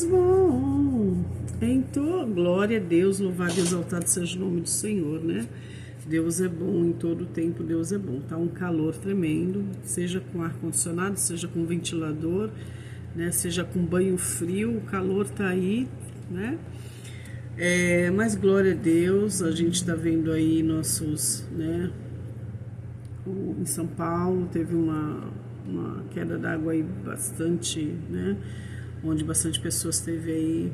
Bom, então, glória a Deus, louvado e exaltado seja o nome do Senhor, né? Deus é bom, em todo tempo Deus é bom. Tá um calor tremendo, seja com ar-condicionado, seja com ventilador, né? Seja com banho frio, o calor tá aí, né? Mas glória a Deus, a gente tá vendo aí nossos, né? Em São Paulo teve uma queda d'água aí bastante, né? Onde bastante pessoas teve aí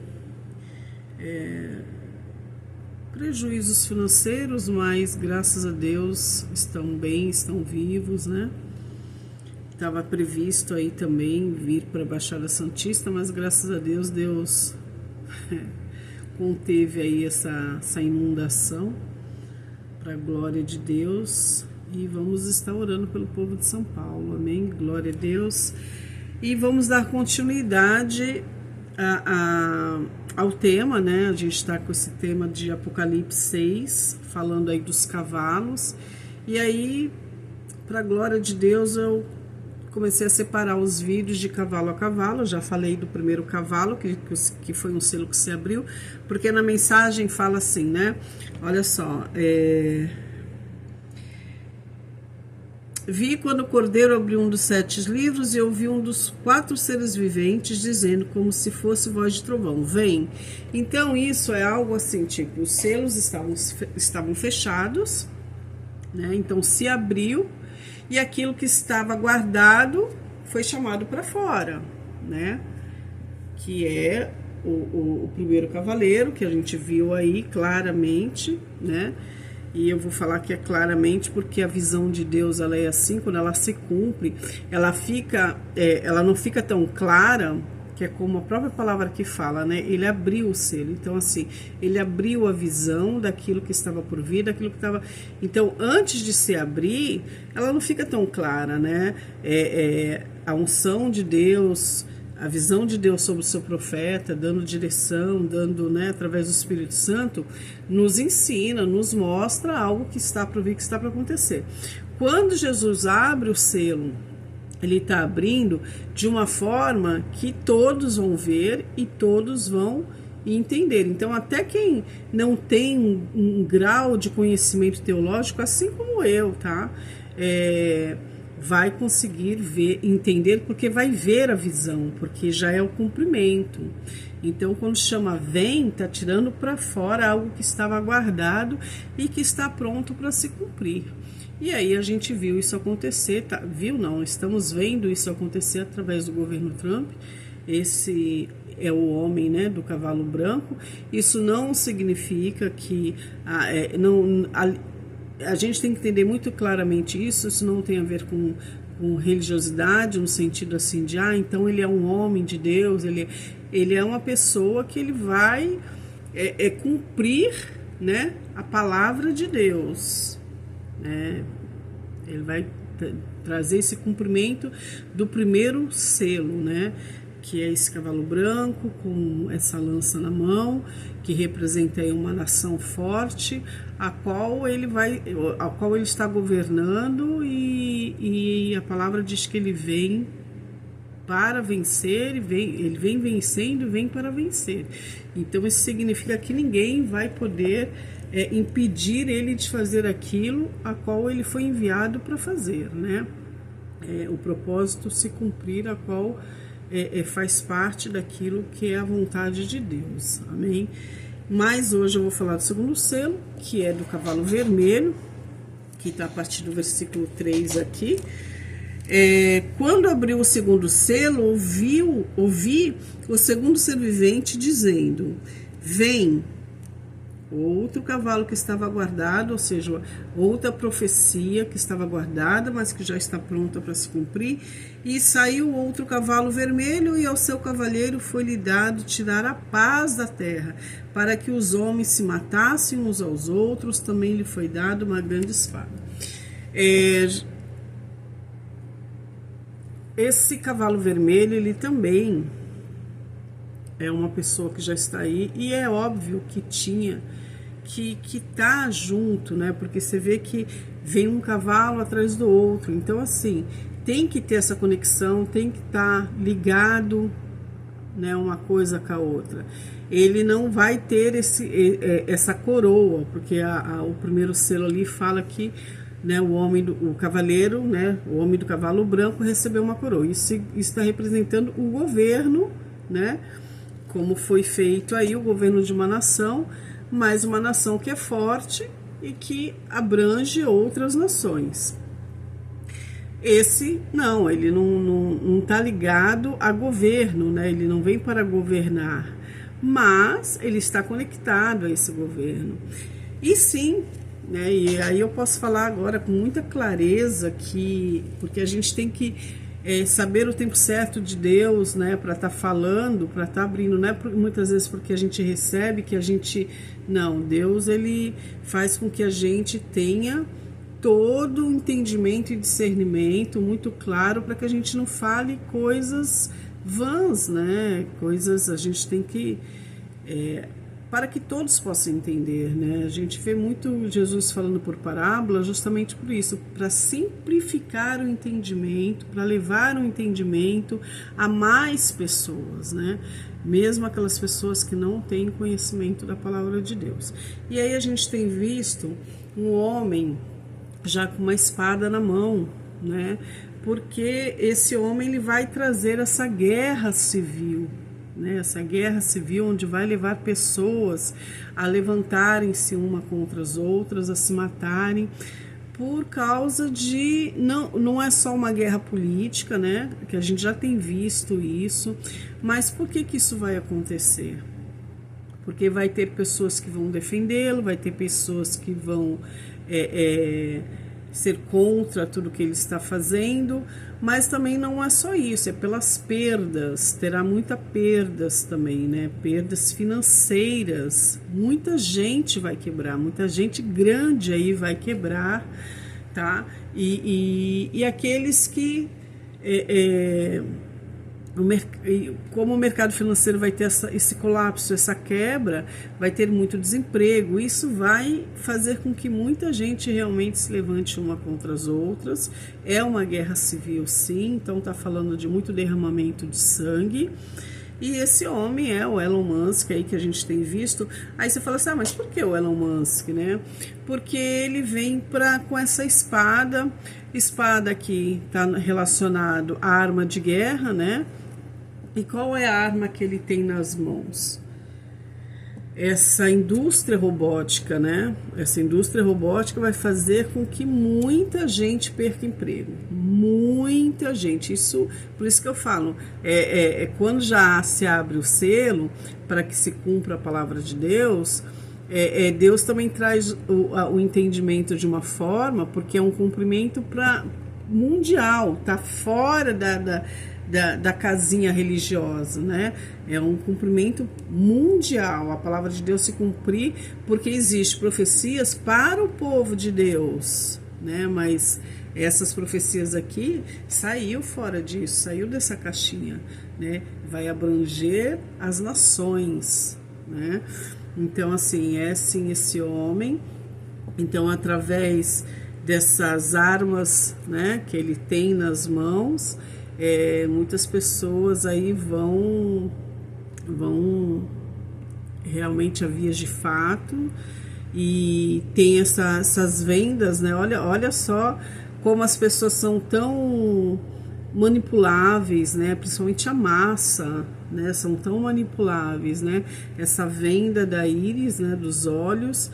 prejuízos financeiros, mas graças a Deus estão bem, estão vivos, né? Estava previsto aí também vir para a Baixada Santista, mas graças a Deus, Deus conteve aí essa inundação, para a glória de Deus, e vamos estar orando pelo povo de São Paulo, amém? Glória a Deus. E vamos dar continuidade ao tema, né? A gente está com esse tema de Apocalipse 6, falando aí dos cavalos. E aí, para a glória de Deus, eu comecei a separar os vídeos de cavalo a cavalo. Eu já falei do primeiro cavalo, que foi um selo que se abriu, porque na mensagem fala assim, né? Olha só, vi quando o Cordeiro abriu um dos 7 livros e ouvi um dos 4 seres viventes dizendo como se fosse voz de trovão, vem. Então isso é algo assim, tipo, os selos estavam fechados, né? Então se abriu e aquilo que estava guardado foi chamado para fora, né? Que é o primeiro cavaleiro, que a gente viu aí claramente, né? E eu vou falar que é claramente porque a visão de Deus, ela é assim, quando ela se cumpre, ela não fica tão clara, que é como a própria palavra que fala, né? Ele abriu o selo. Então, assim, ele abriu a visão daquilo que estava por vir, daquilo que estava... Então, antes de se abrir, ela não fica tão clara, né? A unção de Deus, a visão de Deus sobre o seu profeta, dando direção, dando, né, através do Espírito Santo, nos ensina, nos mostra algo que está para vir, que está para acontecer. Quando Jesus abre o selo, ele está abrindo de uma forma que todos vão ver e todos vão entender. Então, até quem não tem um grau de conhecimento teológico, assim como eu, tá? Vai conseguir ver, entender, porque vai ver a visão, porque já é o cumprimento. Então, quando chama vem, está tirando para fora algo que estava guardado e que está pronto para se cumprir. E aí a gente viu isso acontecer, tá? Viu não, estamos vendo isso acontecer através do governo Trump. Esse é o homem, né, do cavalo branco. Isso não significa que a gente tem que entender muito claramente isso não tem a ver com religiosidade, no sentido assim de, então ele é um homem de Deus, ele é uma pessoa que ele vai cumprir, né, a palavra de Deus, né? Ele vai trazer esse cumprimento do primeiro selo, né? Que é esse cavalo branco com essa lança na mão, que representa aí uma nação forte, a qual ele está governando, e a palavra diz que ele vem para vencer, ele vem vencendo e vem para vencer. Então isso significa que ninguém vai poder impedir ele de fazer aquilo a qual ele foi enviado para fazer, né? O propósito se cumprir, a qual faz parte daquilo que é a vontade de Deus, amém? Mas hoje eu vou falar do segundo selo, que é do cavalo vermelho, que está a partir do versículo 3 aqui. Quando abriu o segundo selo, ouvi o segundo ser vivente dizendo, vem. Outro cavalo que estava guardado, ou seja, outra profecia que estava guardada, mas que já está pronta para se cumprir. E saiu outro cavalo vermelho, e ao seu cavaleiro foi-lhe dado tirar a paz da terra, para que os homens se matassem uns aos outros, também lhe foi dado uma grande espada. Esse cavalo vermelho, ele também é uma pessoa que já está aí, e é óbvio que que tá junto, né? Porque você vê que vem um cavalo atrás do outro. Então, assim, tem que ter essa conexão, tem que estar ligado né, uma coisa com a outra. Ele não vai ter essa coroa, porque o primeiro selo ali fala que, né, o cavaleiro, né, o homem do cavalo branco recebeu uma coroa. Isso está representando o governo, né, como foi feito aí o governo de uma nação, mas uma nação que é forte e que abrange outras nações. Esse não, ele não tá ligado a governo, né? Ele não vem para governar, mas ele está conectado a esse governo. E sim, né? E aí eu posso falar agora com muita clareza porque a gente tem que saber o tempo certo de Deus, né? Para estar falando, para estar abrindo, não é muitas vezes porque a gente recebe que a gente não. Deus, ele faz com que a gente tenha todo o entendimento e discernimento muito claro para que a gente não fale coisas vãs, né? Coisas a gente tem que para que todos possam entender, né? A gente vê muito Jesus falando por parábola justamente por isso, para simplificar o entendimento, para levar o entendimento a mais pessoas, né? Mesmo aquelas pessoas que não têm conhecimento da palavra de Deus. E aí a gente tem visto um homem já com uma espada na mão, né? Porque esse homem ele vai trazer essa guerra civil, né? Essa guerra civil onde vai levar pessoas a levantarem-se uma contra as outras, a se matarem, por causa de não é só uma guerra política, né? Que a gente já tem visto isso, mas por que isso vai acontecer? Porque vai ter pessoas que vão defendê-lo, vai ter pessoas que vão ser contra tudo que ele está fazendo, mas também não é só isso, é pelas perdas, terá muitas perdas também, né? Perdas financeiras, muita gente vai quebrar, muita gente grande aí vai quebrar, tá? E aqueles que como o mercado financeiro vai ter esse colapso, essa quebra, vai ter muito desemprego, isso vai fazer com que muita gente realmente se levante uma contra as outras. É uma guerra civil, sim, então está falando de muito derramamento de sangue. E esse homem é o Elon Musk aí que a gente tem visto. Aí você fala assim, mas por que o Elon Musk, né? Porque ele vem com essa espada que está relacionado à arma de guerra, né? E qual é a arma que ele tem nas mãos? Essa indústria robótica, né? Essa indústria robótica vai fazer com que muita gente perca emprego. Muita gente. Por isso que eu falo, quando já se abre o selo para que se cumpra a palavra de Deus, Deus também traz o entendimento de uma forma, porque é um cumprimento mundial, tá fora da casinha religiosa, né? É um cumprimento mundial, a palavra de Deus se cumprir, porque existe profecias para o povo de Deus, né? Mas essas profecias aqui saiu fora disso, saiu dessa caixinha, né? Vai abranger as nações, né? Então, assim, sim esse homem. Então, através dessas armas, né, que ele tem nas mãos, muitas pessoas aí vão realmente a vias de fato, e tem essas vendas, né? Olha só como as pessoas são tão manipuláveis, né? Principalmente a massa, né? São tão manipuláveis, né? Essa venda da íris, né? Dos olhos,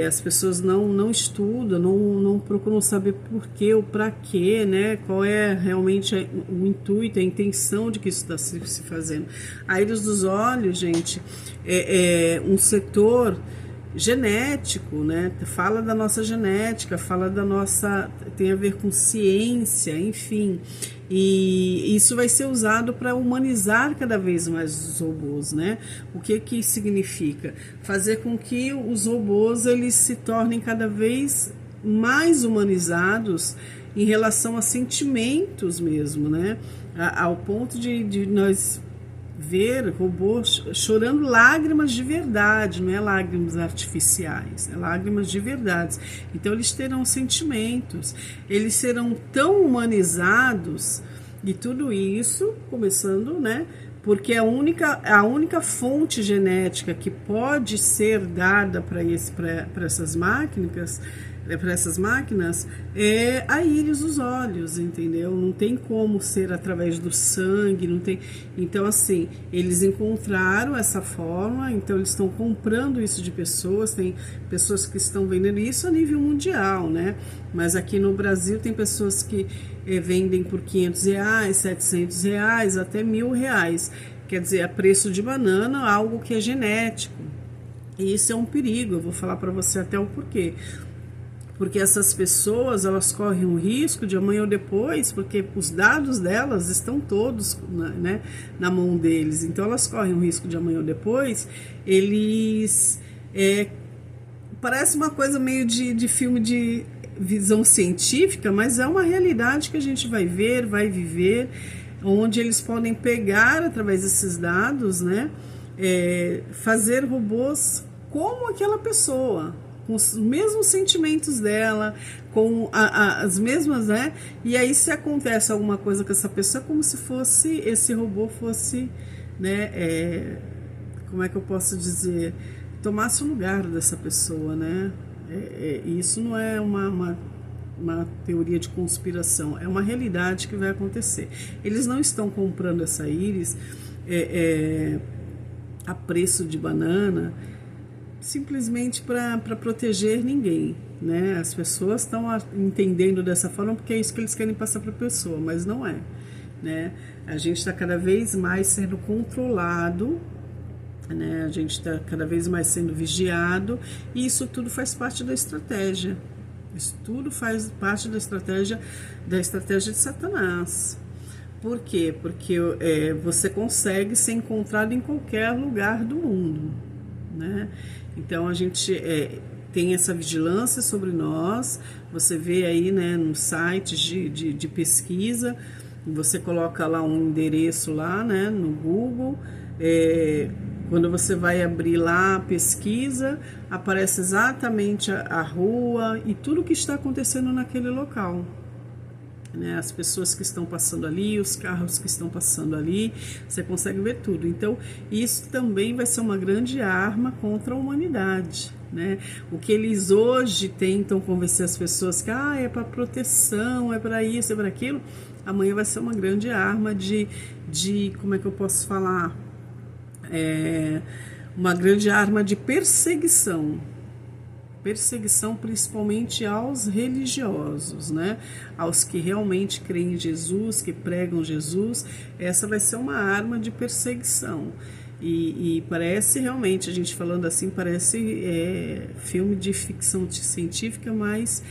as pessoas não estudam, não procuram saber por quê ou para quê, né? Qual é realmente o intuito, a intenção de que isso está se fazendo. A íris dos olhos, gente, é um setor genético, né? Fala da nossa genética, fala da nossa, tem a ver com ciência, enfim, e isso vai ser usado para humanizar cada vez mais os robôs, né? O que significa? Fazer com que os robôs eles se tornem cada vez mais humanizados em relação a sentimentos mesmo, né? Ao ponto de nós ver robôs chorando lágrimas de verdade, não é lágrimas artificiais, é lágrimas de verdade. Então eles terão sentimentos, eles serão tão humanizados, e tudo isso começando, né, porque a única fonte genética que pode ser dada para essas máquinas é a íris dos olhos, entendeu? Não tem como ser através do sangue, não tem. Então, assim, eles encontraram essa forma, então eles estão comprando isso de pessoas, tem pessoas que estão vendendo isso a nível mundial, né? Mas aqui no Brasil tem pessoas que vendem por R$500, R$700, até R$1.000. Quer dizer, a preço de banana, algo que é genético. E isso é um perigo, eu vou falar para você até o porquê. Porque essas pessoas, elas correm um risco de amanhã ou depois, porque os dados delas estão todos, né, na mão deles. Então, elas correm um risco de amanhã ou depois, eles... parece uma coisa meio de filme de visão científica, mas é uma realidade que a gente vai ver, vai viver, onde eles podem pegar, através desses dados, né, fazer robôs como aquela pessoa, com os mesmos sentimentos dela, com as mesmas, né? E aí, se acontece alguma coisa com essa pessoa, é como se fosse, esse robô fosse, né? Como é que eu posso dizer? Tomasse o lugar dessa pessoa, né? Isso não é uma teoria de conspiração, é uma realidade que vai acontecer. Eles não estão comprando essa íris a preço de banana, simplesmente para proteger ninguém, né? As pessoas estão entendendo dessa forma porque é isso que eles querem passar para a pessoa, mas não é, né? A gente está cada vez mais sendo controlado, né? A gente está cada vez mais sendo vigiado, e isso tudo faz parte da estratégia. Isso tudo faz parte da estratégia de Satanás. Por quê? Porque você consegue ser encontrado em qualquer lugar do mundo, né? Então a gente tem essa vigilância sobre nós. Você vê aí, né, nos sites de pesquisa, você coloca lá um endereço lá, né, no Google, quando você vai abrir lá a pesquisa, aparece exatamente a rua e tudo o que está acontecendo naquele local, né? As pessoas que estão passando ali, os carros que estão passando ali, você consegue ver tudo. Então, isso também vai ser uma grande arma contra a humanidade, né? O que eles hoje tentam convencer as pessoas que é para proteção, é para isso, é para aquilo, amanhã vai ser uma grande arma de como é que eu posso falar? Uma grande arma de perseguição, principalmente aos religiosos, né? Aos que realmente creem em Jesus, que pregam Jesus. Essa vai ser uma arma de perseguição. E parece realmente, a gente falando assim, parece filme de ficção científica, mas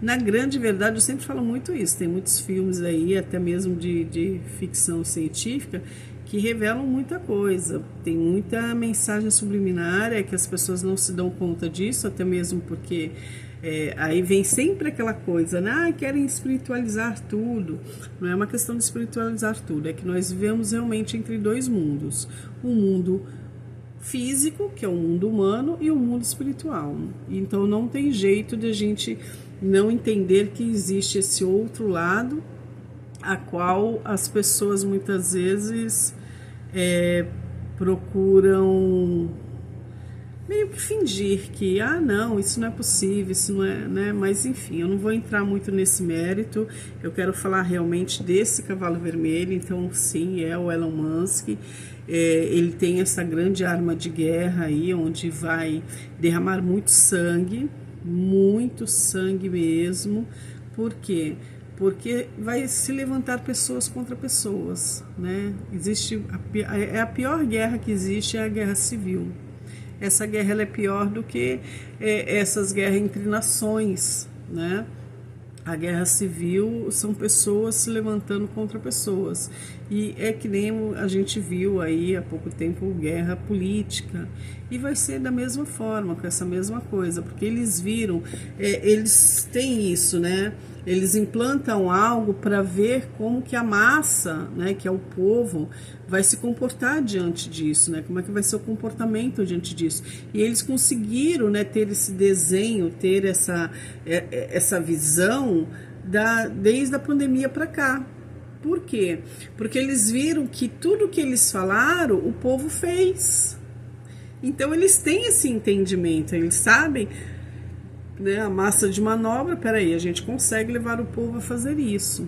na grande verdade, eu sempre falo muito isso, tem muitos filmes aí, até mesmo de ficção científica, que revelam muita coisa, tem muita mensagem subliminar, que as pessoas não se dão conta disso, até mesmo porque aí vem sempre aquela coisa, né? Querem espiritualizar tudo. Não é uma questão de espiritualizar tudo, é que nós vivemos realmente entre dois mundos, o mundo físico, que é o mundo humano, e o mundo espiritual. Então não tem jeito de a gente não entender que existe esse outro lado, a qual as pessoas muitas vezes procuram meio que fingir que, não, isso não é possível, isso não é, né? Mas enfim, eu não vou entrar muito nesse mérito, eu quero falar realmente desse cavalo vermelho. Então sim, é o Elon Musk, ele tem essa grande arma de guerra aí, onde vai derramar muito sangue mesmo. Por quê? Porque vai se levantar pessoas contra pessoas, né? Existe a pior guerra que existe, é a guerra civil. Essa guerra ela é pior do que essas guerras entre nações, né? A guerra civil são pessoas se levantando contra pessoas. E é que nem a gente viu aí há pouco tempo guerra política. E vai ser da mesma forma, com essa mesma coisa, porque eles viram, eles têm isso, né? Eles implantam algo para ver como que a massa, né, que é o povo, vai se comportar diante disso, né? Como é que vai ser o comportamento diante disso. E eles conseguiram, né, ter esse desenho, ter essa visão desde a pandemia para cá. Por quê? Porque eles viram que tudo que eles falaram, o povo fez. Então eles têm esse entendimento, eles sabem, né, a massa de manobra, peraí, a gente consegue levar o povo a fazer isso.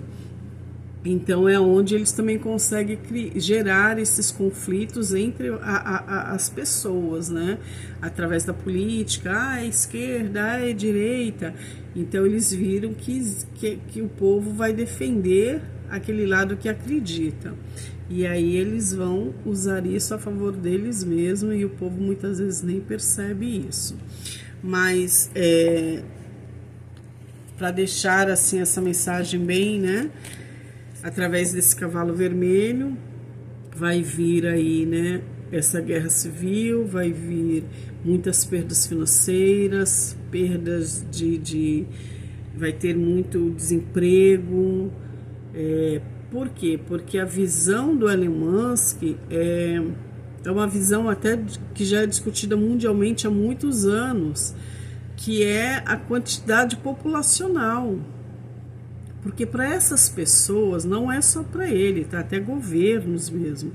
Então é onde eles também conseguem gerar esses conflitos entre as pessoas, né? Através da política, é esquerda, é direita. Então eles viram que o povo vai defender aquele lado que acredita. E aí eles vão usar isso a favor deles mesmos e o povo muitas vezes nem percebe isso. Mas para deixar assim essa mensagem bem, né? Através desse cavalo vermelho, vai vir aí, né, essa guerra civil, vai vir muitas perdas financeiras, perdas vai ter muito desemprego. Por quê? Porque a visão do Elon Musk é uma visão até que já é discutida mundialmente há muitos anos, que é a quantidade populacional. Porque para essas pessoas, não é só para ele, tá? Até governos mesmo.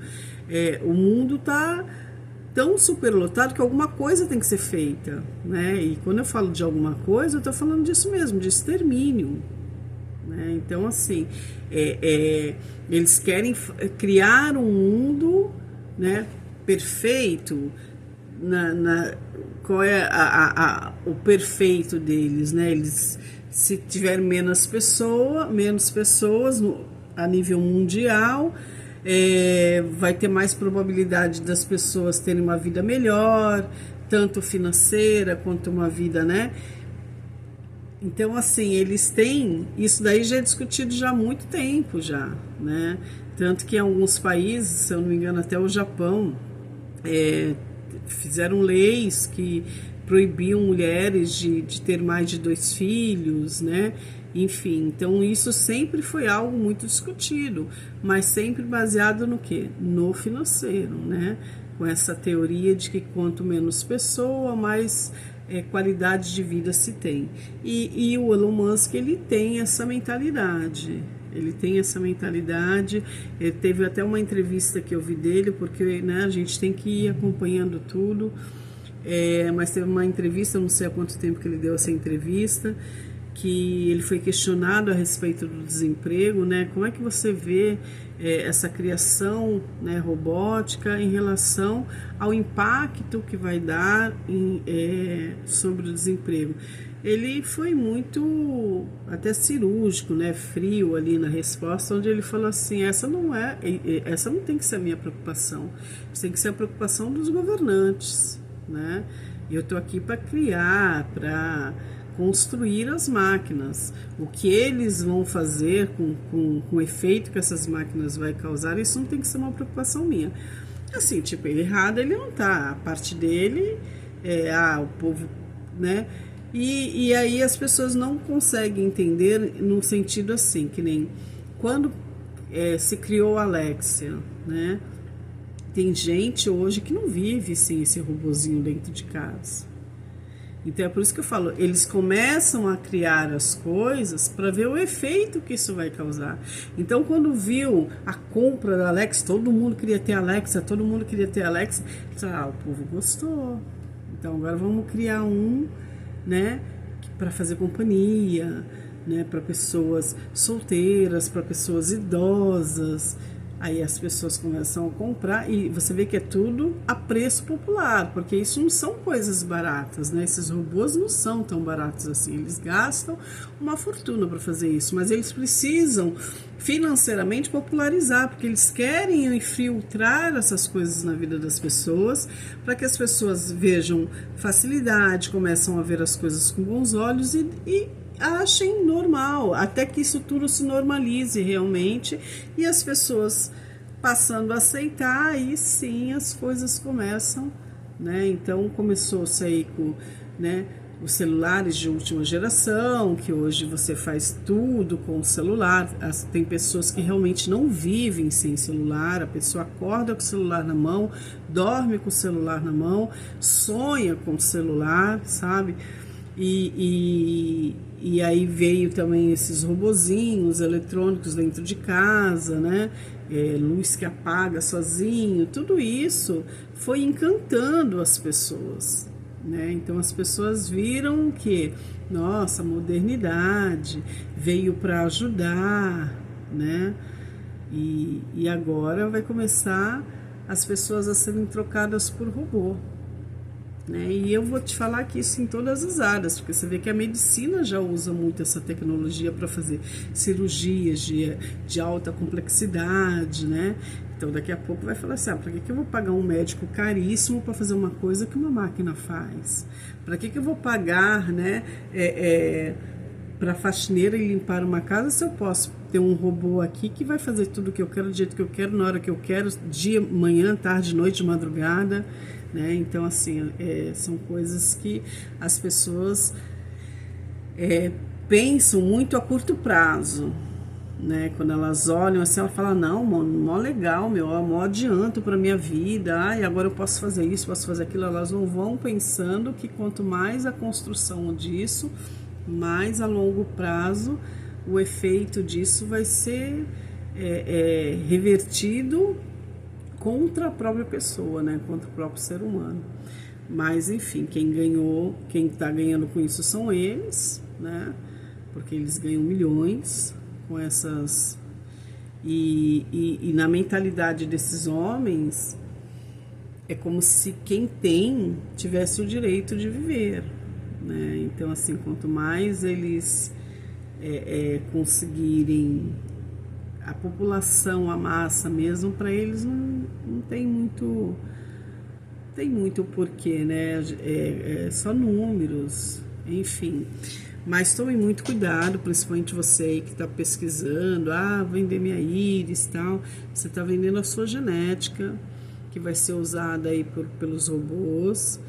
O mundo tá tão superlotado que alguma coisa tem que ser feita, né? E quando eu falo de alguma coisa, eu estou falando disso mesmo, de extermínio. Né? Então, assim, eles querem criar um mundo, né, perfeito. Qual é o perfeito deles, né? Eles... Se tiver menos pessoas a nível mundial, vai ter mais probabilidade das pessoas terem uma vida melhor, tanto financeira quanto uma vida, né? Então, assim, eles têm... Isso daí já é discutido já há muito tempo, já, né? Tanto que em alguns países, se eu não me engano, até o Japão, fizeram leis que proibiam mulheres de ter mais de 2 filhos, né? Enfim, então isso sempre foi algo muito discutido, mas sempre baseado no quê? No financeiro, né? Com essa teoria de que quanto menos pessoa, mais qualidade de vida se tem. E o Elon Musk, ele tem essa mentalidade. Ele tem essa mentalidade. Teve até uma entrevista que eu vi dele, porque, né, a gente tem que ir acompanhando tudo. Mas teve uma entrevista, eu não sei há quanto tempo que ele deu essa entrevista, que ele foi questionado a respeito do desemprego, né? Como é que você vê essa criação, né, robótica em relação ao impacto que vai dar sobre o desemprego? Ele foi muito até cirúrgico, né, frio ali na resposta, onde ele falou assim: essa não tem que ser a minha preocupação, isso tem que ser a preocupação dos governantes, né? Eu estou aqui para criar, para construir as máquinas. O que eles vão fazer com o efeito que essas máquinas vai causar, isso não tem que ser uma preocupação minha. Assim, tipo, ele errado ele não tá. A parte dele o povo, né? E aí as pessoas não conseguem entender no sentido assim, que nem quando se criou a Alexia, né? Tem gente hoje que não vive sem esse robozinho dentro de casa. Então é por isso que eu falo, eles começam a criar as coisas para ver o efeito que isso vai causar. Então quando viu a compra da Alexa, todo mundo queria ter Alexa, o povo gostou. Então agora vamos criar né, para fazer companhia, né, para pessoas solteiras, para pessoas idosas. Aí as pessoas começam a comprar e você vê que é tudo a preço popular, porque isso não são coisas baratas, né? Esses robôs não são tão baratos assim, eles gastam uma fortuna para fazer isso, mas eles precisam financeiramente popularizar, porque eles querem infiltrar essas coisas na vida das pessoas, para que as pessoas vejam facilidade, começam a ver as coisas com bons olhos e achem normal, até que isso tudo se normalize realmente e as pessoas passando a aceitar, aí sim as coisas começam, né? Então começou-se aí com, né, os celulares de última geração, que hoje você faz tudo com o celular. Tem pessoas que realmente não vivem sem celular, a pessoa acorda com o celular na mão, dorme com o celular na mão, sonha com o celular, sabe? E aí veio também esses robozinhos eletrônicos dentro de casa, né? Luz que apaga sozinho, tudo isso foi encantando as pessoas, né? Então as pessoas viram que, nossa, a modernidade veio para ajudar, né? E agora vai começar as pessoas a serem trocadas por robô, né? E eu vou te falar que isso em todas as áreas, porque você vê que a medicina já usa muito essa tecnologia para fazer cirurgias de alta complexidade, né? Então daqui a pouco vai falar assim, para que eu vou pagar um médico caríssimo para fazer uma coisa que uma máquina faz? Para que eu vou pagar, né, para faxineira e limpar uma casa se eu posso ter um robô aqui que vai fazer tudo o que eu quero, do jeito que eu quero, na hora que eu quero, dia, manhã, tarde, noite, madrugada, né? Então, assim, são coisas que as pessoas pensam muito a curto prazo, né? Quando elas olham assim, ela fala, não, mano, mó legal, mó adianto para minha vida, e agora eu posso fazer isso, posso fazer aquilo. Elas não vão pensando que quanto mais a construção disso, mais a longo prazo o efeito disso vai ser revertido contra a própria pessoa, né? Contra o próprio ser humano. Mas enfim, quem está ganhando com isso são eles, né? Porque eles ganham milhões com essas. E na mentalidade desses homens é como se quem tem tivesse o direito de viver, né? Então, assim, quanto mais eles conseguirem, a população, a massa mesmo, para eles não tem muito porquê, né? Só números, enfim. Mas tome muito cuidado, principalmente você aí que está pesquisando, vender minha íris e tal. Você está vendendo a sua genética, que vai ser usada aí pelos robôs,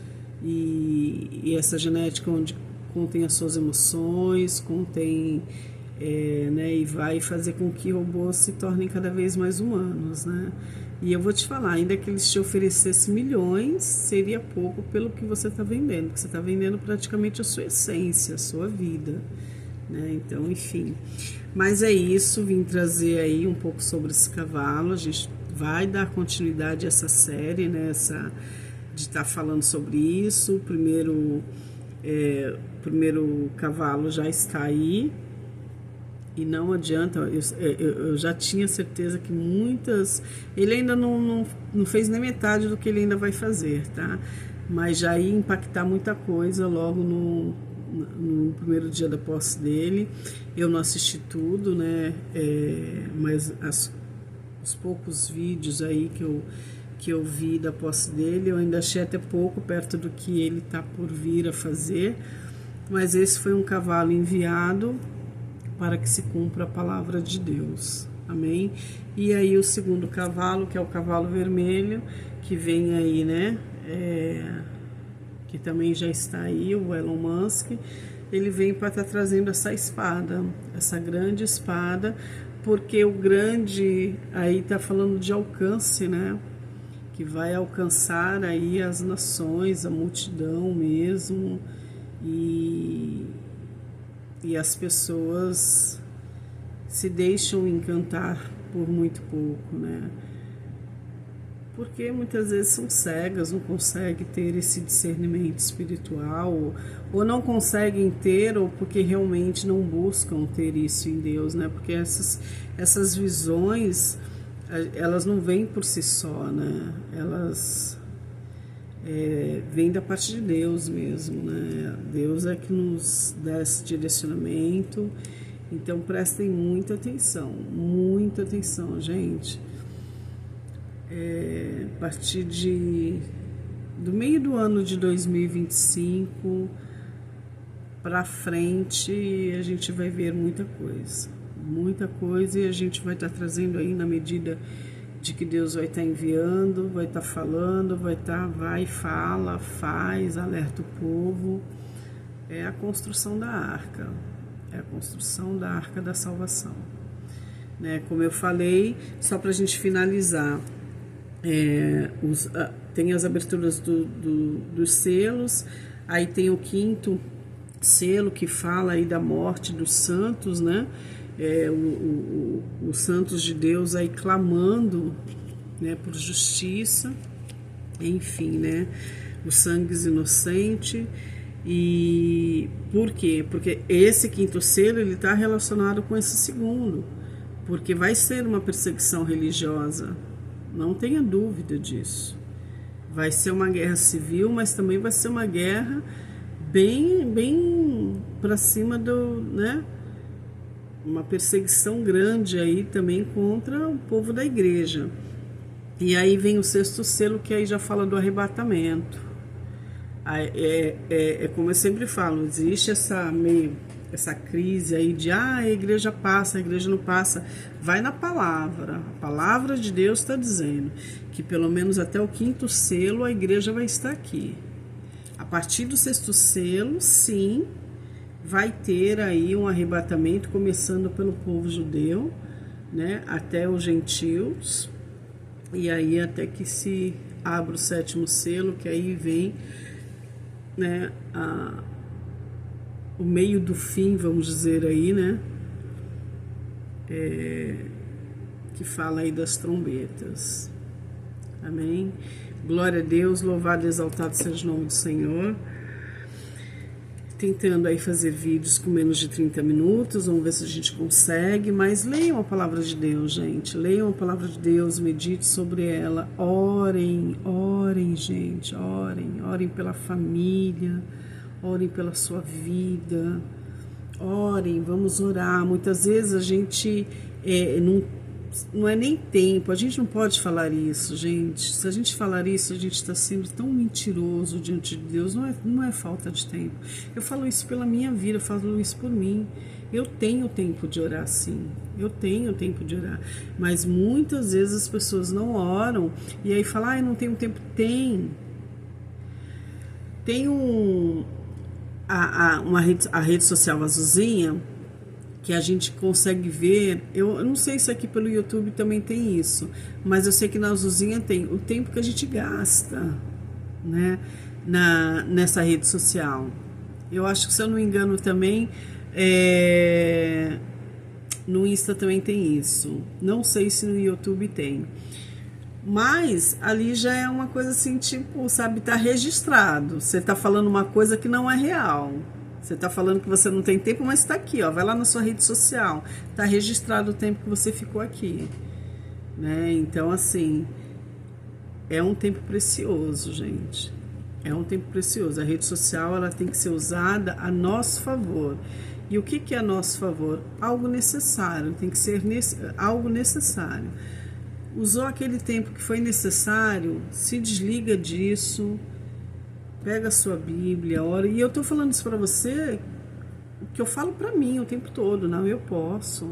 e essa genética onde contém as suas emoções, contém, né, e vai fazer com que robôs se tornem cada vez mais humanos, né? E eu vou te falar, ainda que eles te oferecessem milhões, seria pouco pelo que você está vendendo, porque você está vendendo praticamente a sua essência, a sua vida, né? Então, enfim. Mas é isso, vim trazer aí um pouco sobre esse cavalo. A gente vai dar continuidade a essa série, né? De estar falando sobre isso. O primeiro cavalo já está aí. E não adianta, eu já tinha certeza que muitas... Ele ainda não fez nem metade do que ele ainda vai fazer, tá? Mas já ia impactar muita coisa logo no primeiro dia da posse dele. Eu não assisti tudo, né? Mas os poucos vídeos aí que eu vi da posse dele, eu ainda achei até pouco perto do que ele tá por vir a fazer. Mas esse foi um cavalo enviado para que se cumpra a palavra de Deus, amém? E aí o segundo cavalo, que é o cavalo vermelho, que vem aí, né, que também já está aí, o Elon Musk, ele vem para estar trazendo essa espada, essa grande espada, porque o grande, aí está falando de alcance, né, que vai alcançar aí as nações, a multidão mesmo, e as pessoas se deixam encantar por muito pouco, né? Porque muitas vezes são cegas, não conseguem ter esse discernimento espiritual, ou não conseguem ter, ou porque realmente não buscam ter isso em Deus, né? Porque essas visões, elas não vêm por si só, né? Elas vem da parte de Deus mesmo, né? Deus é que nos dá esse direcionamento. Então prestem muita atenção, gente. A partir do meio do ano de 2025 para frente, a gente vai ver muita coisa, e a gente vai estar trazendo aí na medida de que Deus vai estar enviando, vai estar falando, vai, fala, faz, alerta o povo. É a construção da arca, da salvação, né? Como eu falei, só para a gente finalizar, tem as aberturas dos selos, aí tem o quinto selo que fala aí da morte dos santos, né? Os santos de Deus aí clamando, né, por justiça, enfim, né? Os sangues inocentes. E por quê? Porque esse quinto selo ele está relacionado com esse segundo, porque vai ser uma perseguição religiosa, não tenha dúvida disso. Vai ser uma guerra civil, mas também vai ser uma guerra bem para cima do, né? Uma perseguição grande aí também contra o povo da igreja. E aí vem o sexto selo, que aí já fala do arrebatamento. Como eu sempre falo, existe essa crise aí de a igreja passa, a igreja não passa. Vai na palavra. A palavra de Deus está dizendo que pelo menos até o quinto selo a igreja vai estar aqui. A partir do sexto selo, sim, vai ter aí um arrebatamento, começando pelo povo judeu, né, até os gentios, e aí até que se abra o sétimo selo, que aí vem, né, o meio do fim, vamos dizer aí, né, que fala aí das trombetas. Amém? Glória a Deus, louvado e exaltado seja o nome do Senhor. Tentando aí fazer vídeos com menos de 30 minutos, vamos ver se a gente consegue, mas leiam a palavra de Deus, gente, leiam a palavra de Deus, medite sobre ela, orem, gente, orem pela família, orem pela sua vida, orem, vamos orar. Muitas vezes a gente não é nem tempo, a gente não pode falar isso, gente. Se a gente falar isso, a gente está sendo tão mentiroso diante de Deus. Não é falta de tempo. Eu falo isso pela minha vida, eu falo isso por mim. Eu tenho tempo de orar, sim. Eu tenho tempo de orar. Mas muitas vezes as pessoas não oram e aí falam, não tenho tempo. Tem a rede social Azulzinha, que a gente consegue ver. Eu não sei se aqui pelo YouTube também tem isso, mas eu sei que na Azulzinha tem o tempo que a gente gasta, né, nessa rede social. Eu acho que, se eu não me engano, também no Insta também tem isso. Não sei se no YouTube tem, mas ali já é uma coisa assim, tipo, sabe, tá registrado. Você tá falando uma coisa que não é real. Você está falando que você não tem tempo, mas está aqui, ó. Vai lá na sua rede social. Está registrado o tempo que você ficou aqui, né? Então, assim, é um tempo precioso, gente. É um tempo precioso. A rede social, ela tem que ser usada a nosso favor. E o que é a nosso favor? Algo necessário. Tem que ser algo necessário. Usou aquele tempo que foi necessário, se desliga disso. Pega a sua Bíblia, ora. E eu estou falando isso para você, o que eu falo para mim o tempo todo. Não, eu posso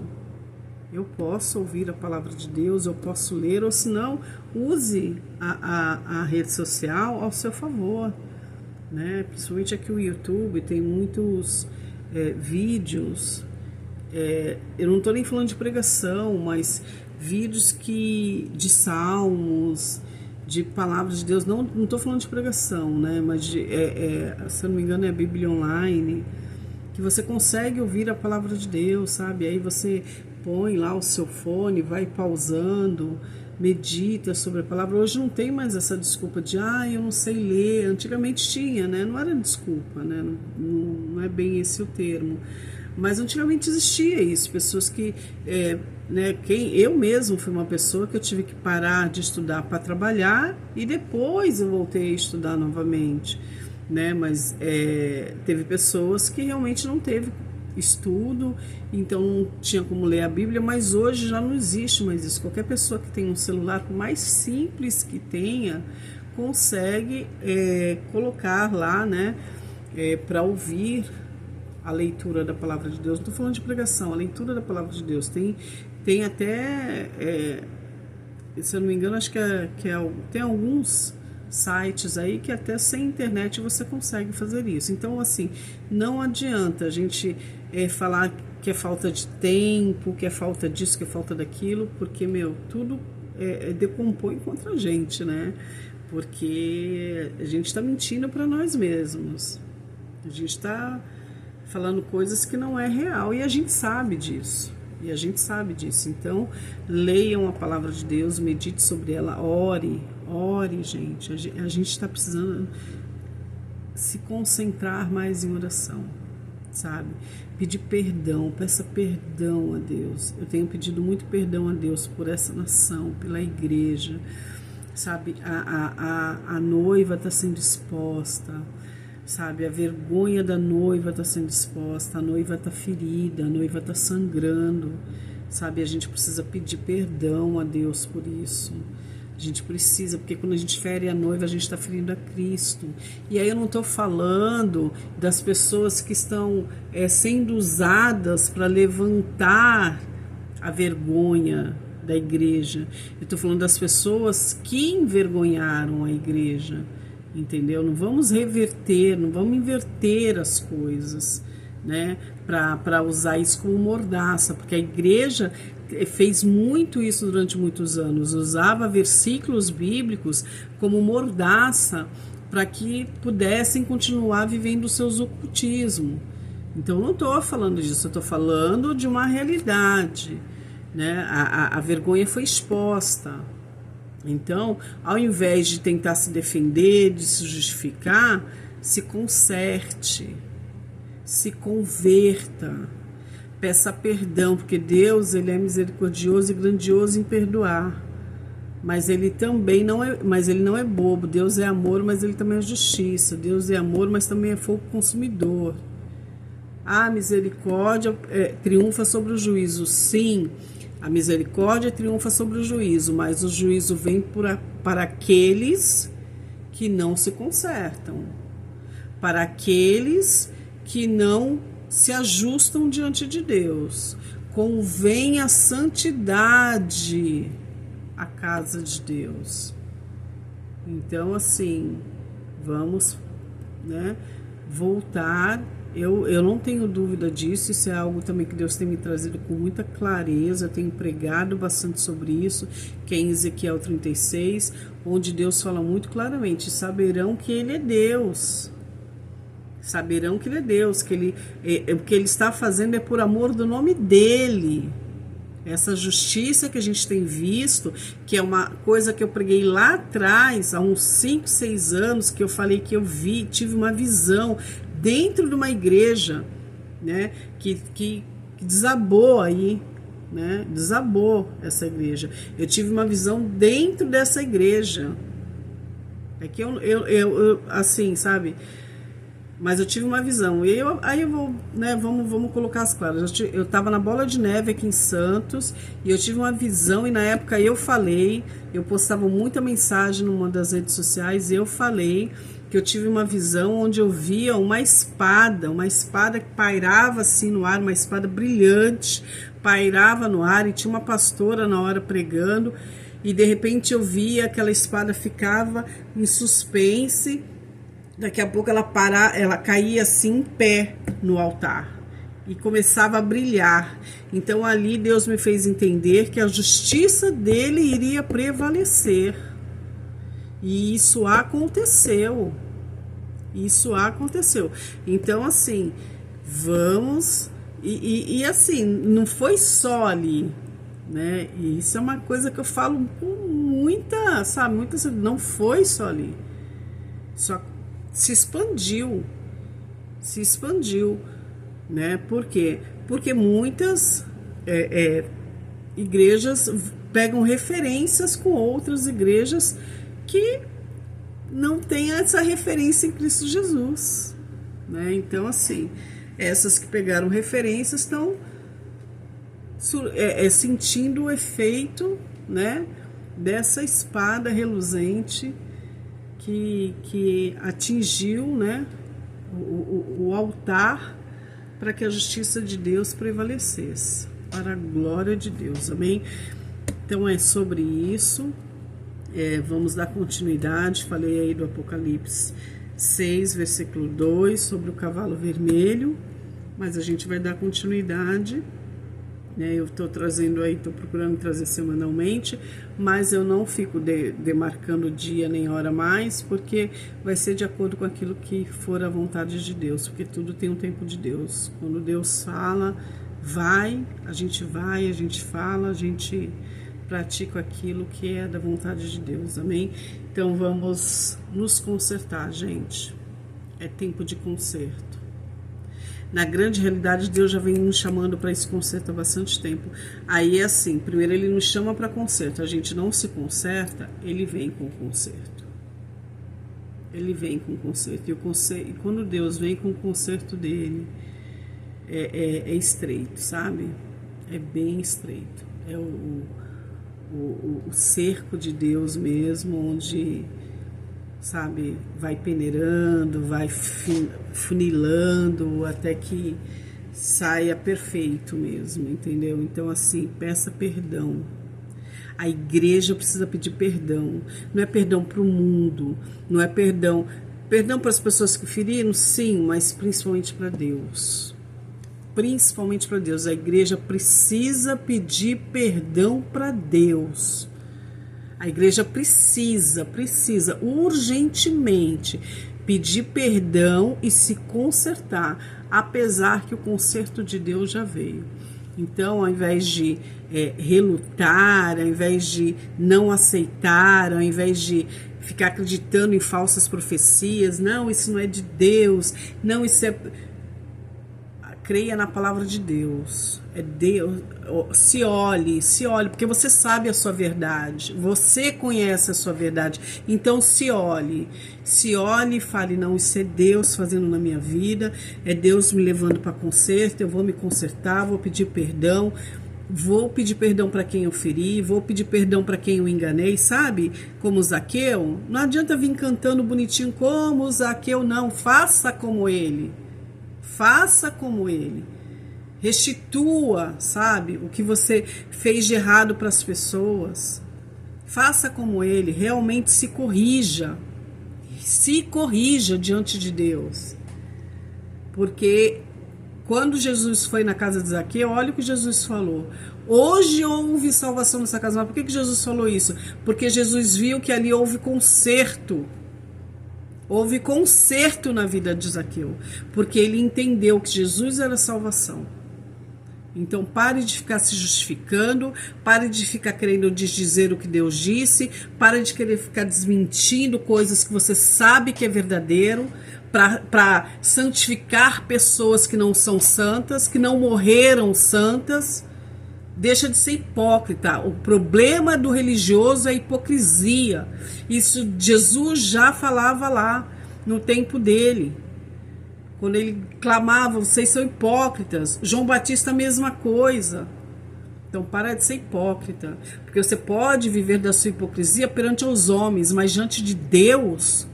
ouvir a palavra de Deus, eu posso ler, ou se não, use a rede social ao seu favor, né? Principalmente aqui o YouTube tem muitos vídeos, eu não estou nem falando de pregação, mas vídeos de salmos, de palavras de Deus. Não estou falando de pregação, né? Mas se eu não me engano é a Bíblia Online, que você consegue ouvir a palavra de Deus, sabe? Aí você põe lá o seu fone, vai pausando, medita sobre a palavra. Hoje não tem mais essa desculpa de eu não sei ler. Antigamente tinha, né? Não era desculpa, né? Não é bem esse o termo. Mas antigamente existia isso, pessoas que, né, eu mesmo fui uma pessoa que eu tive que parar de estudar para trabalhar e depois eu voltei a estudar novamente, né? Mas teve pessoas que realmente não teve estudo, então não tinha como ler a Bíblia, mas hoje já não existe mais isso. Qualquer pessoa que tenha um celular, por mais simples que tenha, consegue colocar lá, né, para ouvir a leitura da palavra de Deus. Não estou falando de pregação, a leitura da palavra de Deus. Tem até, se eu não me engano, acho que tem alguns sites aí que até sem internet você consegue fazer isso. Então, assim, não adianta a gente falar que é falta de tempo, que é falta disso, que é falta daquilo, porque, tudo decompõe contra a gente, né? Porque a gente está mentindo para nós mesmos. A gente está falando coisas que não é real, e a gente sabe disso. E a gente sabe disso. Então, leiam a palavra de Deus, medite sobre ela, ore, gente. A gente está precisando se concentrar mais em oração, sabe? Pedir perdão, peça perdão a Deus. Eu tenho pedido muito perdão a Deus por essa nação, pela igreja, sabe? A noiva está sendo exposta, sabe? A vergonha da noiva está sendo exposta, a noiva está ferida, a noiva está sangrando, sabe? A gente precisa pedir perdão a Deus por isso. A gente precisa, porque quando a gente fere a noiva, a gente está ferindo a Cristo. E aí eu não estou falando das pessoas que estão sendo usadas para levantar a vergonha da igreja. Eu estou falando das pessoas que envergonharam a igreja. Entendeu? Não vamos reverter, não vamos inverter as coisas, né? Para usar isso como mordaça, porque a igreja fez muito isso durante muitos anos, usava versículos bíblicos como mordaça para que pudessem continuar vivendo o seu ocultismo. Então, eu não estou falando disso, eu estou falando de uma realidade, né? A vergonha foi exposta. Então, ao invés de tentar se defender, de se justificar, se conserte, se converta, peça perdão, porque Deus, ele é misericordioso e grandioso em perdoar. Mas ele também não é bobo. Deus é amor, mas ele também é justiça. Deus é amor, mas também é fogo consumidor. A misericórdia triunfa sobre o juízo, sim. A misericórdia triunfa sobre o juízo, mas o juízo vem para aqueles que não se consertam, para aqueles que não se ajustam diante de Deus. Convém a santidade à casa de Deus. Então, assim, vamos, né, voltar. Eu não tenho dúvida disso, isso é algo também que Deus tem me trazido com muita clareza, eu tenho pregado bastante sobre isso, que é em Ezequiel 36, onde Deus fala muito claramente, saberão que Ele é Deus, saberão que Ele é Deus, que o que Ele está fazendo é por amor do nome dEle. Essa justiça que a gente tem visto, que é uma coisa que eu preguei lá atrás, há uns 5, 6 anos, que eu falei que eu tive uma visão dentro de uma igreja, né, que desabou aí, né, desabou essa igreja. Eu tive uma visão dentro dessa igreja. É que eu assim, sabe? Mas eu tive uma visão. Aí eu vou, né, vamos colocar as claras. Eu estava na Bola de Neve aqui em Santos e eu tive uma visão, e na época eu postava muita mensagem numa das redes sociais, e eu falei que eu tive uma visão onde eu via uma espada que pairava assim no ar, uma espada brilhante, pairava no ar, e tinha uma pastora na hora pregando, e de repente eu via aquela espada ficava em suspense. Daqui a pouco ela caía assim em pé no altar e começava a brilhar. Então ali Deus me fez entender que a justiça dele iria prevalecer. E isso aconteceu. Isso aconteceu. Então, assim, vamos... E assim, não foi só ali, né? E isso é uma coisa que eu falo com muita, sabe? Não foi só ali. Só se expandiu, né? Por quê? Porque muitas igrejas pegam referências com outras igrejas que não têm essa referência em Cristo Jesus, né? Então, assim, essas que pegaram referências estão sentindo o efeito, né, dessa espada reluzente que atingiu, né, o altar para que a justiça de Deus prevalecesse, para a glória de Deus, amém? Então é sobre isso, vamos dar continuidade. Falei aí do Apocalipse 6, versículo 2, sobre o cavalo vermelho, mas a gente vai dar continuidade né? Eu estou trazendo aí, estou procurando trazer semanalmente, mas eu não fico demarcando dia nem hora mais, porque vai ser de acordo com aquilo que for a vontade de Deus, porque tudo tem um tempo de Deus. Quando Deus fala, a gente fala, a gente pratica aquilo que é da vontade de Deus, amém? Então vamos nos consertar, gente. É tempo de conserto. Na grande realidade, Deus já vem nos chamando para esse conserto há bastante tempo. Aí é assim, primeiro ele nos chama para conserto, a gente não se conserta, ele vem com o conserto. Ele vem com o conserto. E quando Deus vem com o conserto dele, é estreito, sabe? É bem estreito. É o cerco de Deus mesmo, onde, sabe, vai peneirando, vai funilando até que saia perfeito mesmo, entendeu? Então, assim, peça perdão. A igreja precisa pedir perdão. Não é perdão para o mundo, não é perdão para as pessoas que feriram, sim, mas principalmente para Deus. Principalmente para Deus. A igreja precisa pedir perdão para Deus. A igreja precisa urgentemente pedir perdão e se consertar, apesar que o conserto de Deus já veio. Então, ao invés de relutar, ao invés de não aceitar, ao invés de ficar acreditando em falsas profecias, não, isso não é de Deus, não, isso é... Creia na palavra de Deus. É Deus. Se olhe, porque você sabe a sua verdade. Você conhece a sua verdade. Então se olhe e fale, não, isso é Deus fazendo na minha vida, é Deus me levando para conserto, eu vou me consertar, vou pedir perdão para quem eu feri, vou pedir perdão para quem eu enganei, sabe? Como o Zaqueu. Não adianta vir cantando bonitinho como o Zaqueu, não. Faça como ele. Faça como ele. Restitua, sabe, o que você fez de errado para as pessoas. Faça como ele. Realmente se corrija. Se corrija diante de Deus. Porque quando Jesus foi na casa de Zaqueu, olha o que Jesus falou. Hoje houve salvação nessa casa. Mas por que Jesus falou isso? Porque Jesus viu que ali houve conserto. Houve conserto na vida de Zaqueu, porque ele entendeu que Jesus era salvação. Então pare de ficar se justificando, pare de ficar querendo desdizer o que Deus disse, pare de querer ficar desmentindo coisas que você sabe que é verdadeiro, para santificar pessoas que não são santas, que não morreram santas. Deixa de ser hipócrita. O problema do religioso é a hipocrisia. Isso Jesus já falava lá no tempo dele. Quando ele clamava, vocês são hipócritas. João Batista, a mesma coisa. Então para de ser hipócrita. Porque você pode viver da sua hipocrisia perante os homens, mas diante de Deus...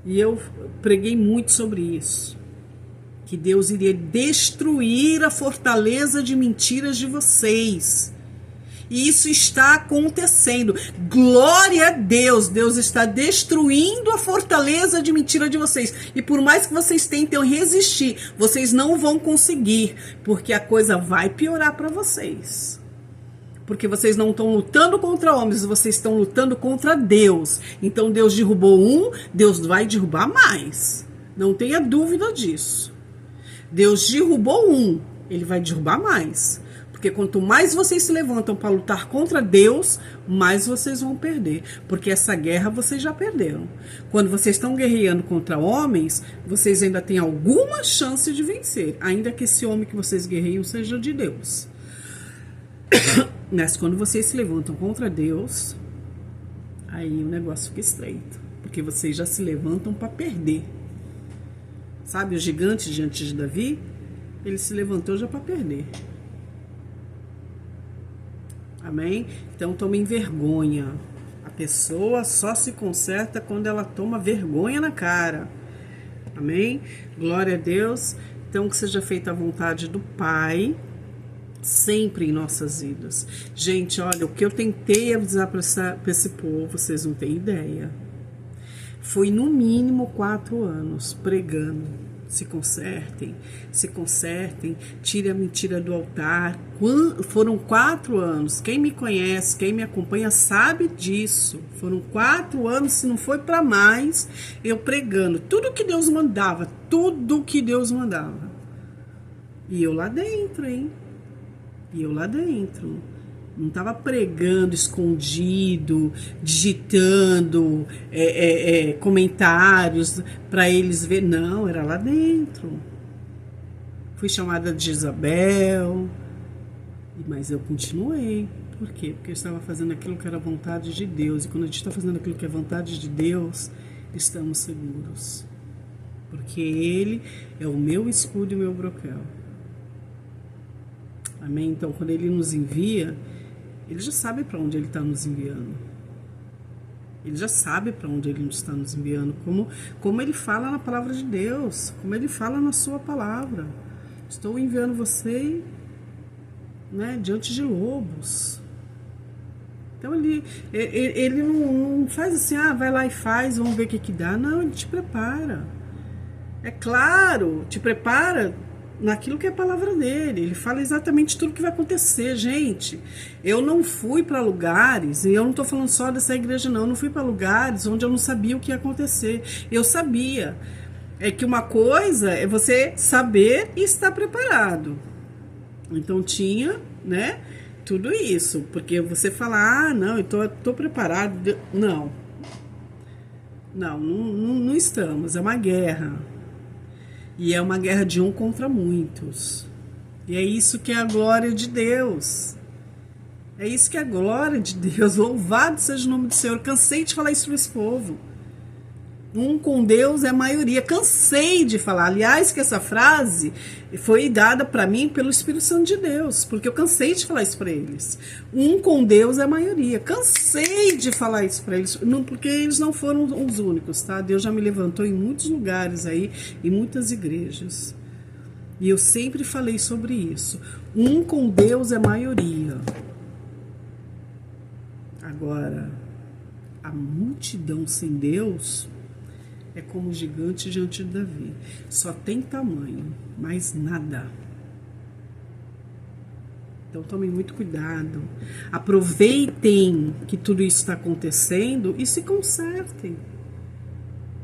E eu preguei muito sobre isso. Que Deus iria destruir a fortaleza de mentiras de vocês. E isso está acontecendo. Glória a Deus. Deus está destruindo a fortaleza de mentira de vocês. E por mais que vocês tentem resistir, vocês não vão conseguir. Porque a coisa vai piorar para vocês. Porque vocês não estão lutando contra homens, vocês estão lutando contra Deus. Então Deus derrubou um, Deus vai derrubar mais. Não tenha dúvida disso. Deus derrubou um, ele vai derrubar mais. Porque quanto mais vocês se levantam para lutar contra Deus, mais vocês vão perder. Porque essa guerra vocês já perderam. Quando vocês estão guerreando contra homens, vocês ainda têm alguma chance de vencer. Ainda que esse homem que vocês guerreiam seja de Deus. Mas quando vocês se levantam contra Deus, aí o negócio fica estreito. Porque vocês já se levantam para perder. Sabe, o gigante diante de Davi, ele se levantou já para perder. Amém? Então tomem vergonha. A pessoa só se conserta quando ela toma vergonha na cara. Amém? Glória a Deus. Então que seja feita a vontade do Pai, sempre em nossas vidas. Gente, olha, o que eu tentei avisar para esse povo, vocês não têm ideia. Foi no mínimo 4 anos pregando. se consertem, tire a mentira do altar. Foram 4 anos, quem me conhece, quem me acompanha sabe disso. Foram 4 anos, se não foi para mais, eu pregando tudo que Deus mandava, E eu lá dentro, hein? Não estava pregando escondido, digitando comentários para eles ver. Não, era lá dentro. Fui chamada de Jezabel, mas eu continuei. Por quê? Porque eu estava fazendo aquilo que era a vontade de Deus. E quando a gente está fazendo aquilo que é a vontade de Deus, estamos seguros. Porque Ele é o meu escudo e o meu broquel. Amém? Então, quando Ele nos envia, Ele já sabe para onde Ele está nos enviando. Ele já sabe para onde Ele está nos enviando. Como Ele fala na palavra de Deus. Como Ele fala na sua palavra. Estou enviando você, né, diante de lobos. Então, ele não faz assim, vai lá e faz, vamos ver o que dá. Não, Ele te prepara. É claro, te prepara naquilo que é a palavra dele. Ele fala exatamente tudo que vai acontecer, gente. Eu não fui para lugares, e eu não estou falando só dessa igreja não, eu não fui para lugares onde eu não sabia o que ia acontecer. Eu sabia. É que uma coisa é você saber e estar preparado. Então tinha, né, tudo isso. Porque você fala, não, eu tô preparado. Não estamos, é uma guerra. E é uma guerra de um contra muitos. E é isso que é a glória de Deus. É isso que é a glória de Deus. Louvado seja o nome do Senhor. Cansei de falar isso para esse povo. Um com Deus é a maioria. Cansei de falar. Aliás, que essa frase foi dada para mim pelo Espírito Santo de Deus. Porque eu cansei de falar isso para eles. Um com Deus é a maioria. Cansei de falar isso para eles. Não, porque eles não foram os únicos, tá? Deus já me levantou em muitos lugares aí, em muitas igrejas. E eu sempre falei sobre isso. Um com Deus é a maioria. Agora, a multidão sem Deus é como o gigante diante de Davi. Só tem tamanho, mas nada. Então tomem muito cuidado. Aproveitem que tudo isso está acontecendo e se consertem.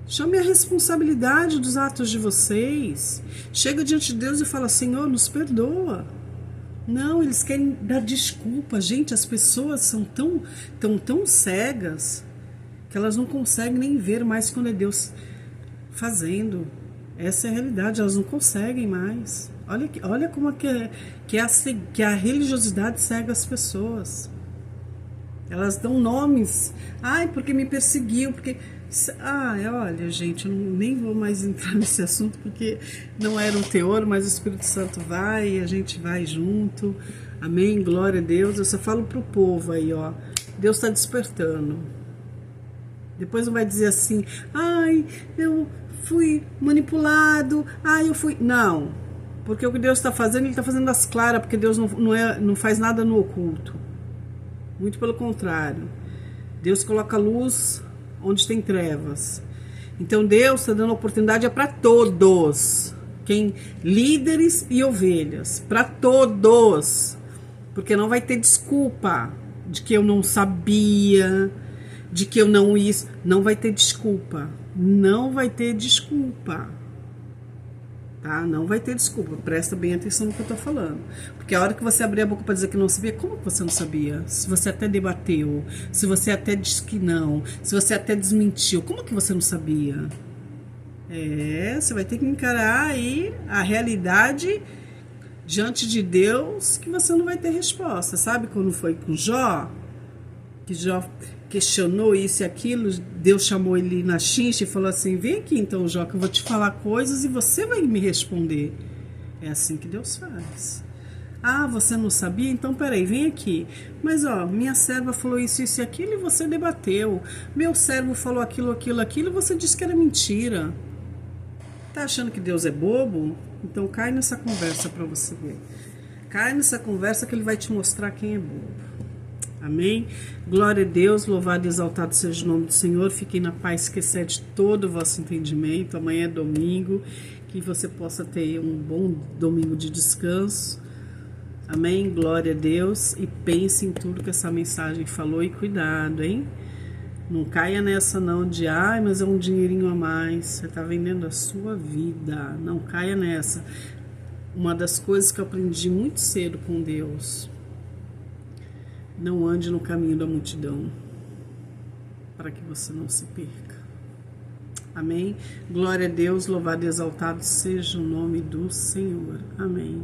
Chame a responsabilidade dos atos de vocês. Chega diante de Deus e fala, Senhor, nos perdoa. Não, eles querem dar desculpa. Gente, as pessoas são tão cegas que elas não conseguem nem ver mais quando é Deus fazendo. Essa é a realidade, elas não conseguem mais. Olha como que a religiosidade cega as pessoas. Elas dão nomes. Porque me perseguiu, porque... olha, gente, eu nem vou mais entrar nesse assunto, porque não era um teor, mas o Espírito Santo vai e a gente vai junto. Amém? Glória a Deus. Eu só falo pro povo aí, ó. Deus está despertando. Depois não vai dizer assim, eu fui manipulado, eu fui... Não, porque o que Deus está fazendo, Ele está fazendo as claras, porque Deus não faz nada no oculto. Muito pelo contrário. Deus coloca luz onde tem trevas. Então Deus está dando oportunidade para todos. Líderes e ovelhas. Para todos. Porque não vai ter desculpa de que eu não sabia, de que eu não isso. Não vai ter desculpa. Não vai ter desculpa. Tá? Não vai ter desculpa. Presta bem atenção no que eu tô falando. Porque a hora que você abrir a boca para dizer que não sabia, como que você não sabia? Se você até debateu, se você até disse que não, se você até desmentiu, como que você não sabia? Você vai ter que encarar aí a realidade diante de Deus, que você não vai ter resposta. Sabe quando foi com Jó? Que Jó questionou isso e aquilo, Deus chamou ele na chincha e falou assim, vem aqui então, Jó, que eu vou te falar coisas e você vai me responder. É assim que Deus faz. Você não sabia? Então peraí, vem aqui. Mas minha serva falou isso e aquilo e você debateu. Meu servo falou aquilo e você disse que era mentira. Tá achando que Deus é bobo? Então cai nessa conversa para você ver. Cai nessa conversa que Ele vai te mostrar quem é bobo. Amém? Glória a Deus, louvado e exaltado seja o nome do Senhor. Fiquem na paz que excede todo o vosso entendimento. Amanhã é domingo. Que que você possa ter um bom domingo de descanso. Amém? Glória a Deus. E pense em tudo que essa mensagem falou e cuidado, hein? Não caia nessa não de, ai, mas é um dinheirinho a mais. Você está vendendo a sua vida. Não caia nessa. Uma das coisas que eu aprendi muito cedo com Deus: não ande no caminho da multidão, para que você não se perca. Amém? Glória a Deus, louvado e exaltado seja o nome do Senhor. Amém.